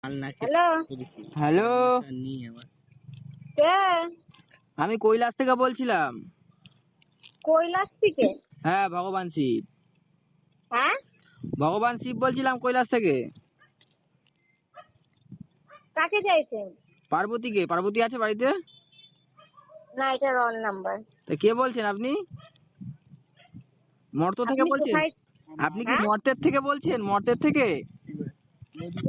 Hello hello, কে? আমি কৈলাস থেকে বলছিলাম। কৈলাস থেকে? হ্যাঁ, ভগবান শিব। হ্যাঁ, ভগবান শিব বলছিলাম কৈলাস থেকে। কাকে চাইছেন? পার্বতীকে। পার্বতী আছে বাড়িতে? না, এটা রং নাম্বার। তা কে বলছেন আপনি? মর্ত থেকে আপনি বলছেন? কোথায়? আপনি কি হ্যাঁ? মর্তের থেকে বলছেন? মর্তের থেকে?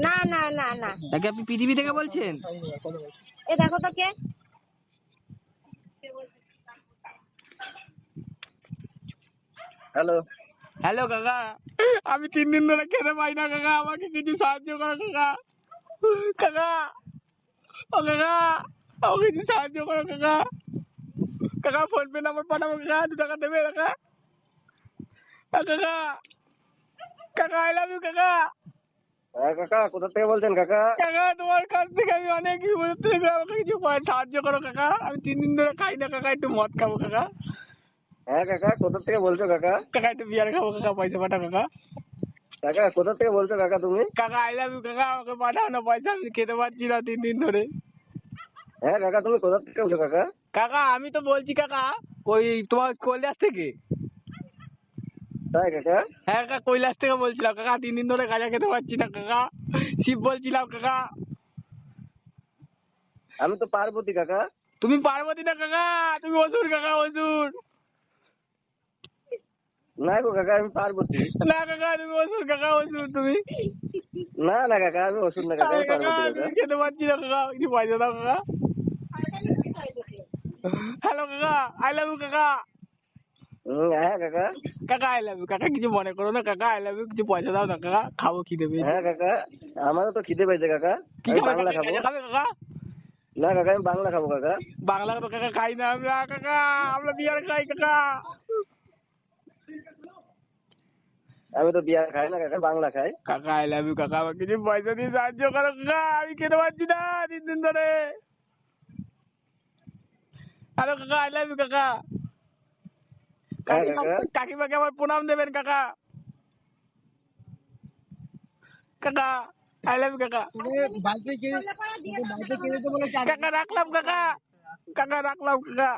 না না না না, নাকি আপনি পৃথিবী থেকে বলছেন? এ দেখো তো কে। হ্যালো হ্যালো কাকা, আমি 3 দিন ধরে খেতে পাই না কাকা, আমাকে কিছু সাহায্য করো কাকা। কাকা, ও কাকা, আমাকে কিছু সাহায্য করো কাকা। কাকা ফোন পে নাম্বার পাঠাবো কাকা, 2 টাকা দেবে কাকা। কাকা, কাকা আই লাভ ইউ কাকা। হ্যাঁ কাকা, কোথা থেকে বলছেন কাকা? কাকা তোমার কাছ থেকে আমি অনেক বিপদের থেকে আমাকে কিছু সাহায্য করো কাকা, আমি 3 দিন ধরে খাই না কাকা, একটু মদ খাবো কাকা। হ্যাঁ কাকা, কোথা থেকে বলছো কাকা? কাকা একটু বিয়ার খাবো কাকা, পয়সা পাঠাও কাকা। কাকা কোথা থেকে বলছো কাকা তুমি? কাকা আই লাভ ইউ কাকা, আমাকে পাঠাও না পয়সা, আমি খেতে পারছি না 3 দিন ধরে। হ্যাঁ কাকা, তুমি কোথা থেকে বলছো কাকা? কাকা আমি তো বলছি কাকা, ওই তোমার কৈলাস থেকে। তাই কাকা? হ্যাঁ কাকা, কৈলাস থেকে বলছিলাম কাকা, 3 দিন ধরে গাঁজা খেতে পারছি না কাকা। শিব বলছিলাম কাকা। আমি তো পার্বতী কাকা। তুমি পার্বতী না কাকা, তুমি অসুর কাকা, অসুর। না গো কাকা, আমি পার্বতী। না কাকা তুমি অসুর কাকা, অসুর তুমি। না না কাকা, আমি ওষুধ না কাকা, আরে আমি কাকা পার্বতী তুমি কাকা। খেতে পারছি না কাকা, কিছু পয়সা দাও কাকা। হ্যালো কাকা, আই লাভ ইউ কাকা। হ্যাঁ কাকা। কাকা আই লাভ ইউ কাকা, কিছু মনে করো না কাকা, আই লাভ ইউ, কিছু পয়সা দাও না কাকা, খাবো খিদে পেয়েছে। হ্যাঁ কাকা, আমারও তো খিদে পেয়েছে কাকা। কি আমি খাবে বাংলা কাকা, খাবো। গাঁজা খাবে কাকা? না কাকা, আমি বাংলা খাবো কাকা। বাংলা তো কাকা খাই না আমরা কাকা, আমরা বিয়ার খাই কাকা। আমি তো বিয়ার খাই না কাকা, বাংলা খাই। কাকা আই লাভ ইউ কাকা, আমাকে কিছু পয়সা দিয়ে সাহায্য করো কাকা, আমি খেতে পারছি না 3 দিন ধরে। হ্যালো কাকা, আই লাভ ইউ কাকা। হ্যাঁ কাকা। কাকিমাকে আমার প্রণাম দেবেন কাকা। কাকা আই লাভ ইউ কাকা। কাকা রাখলাম কাকা, কাকা রাখলাম কাকা।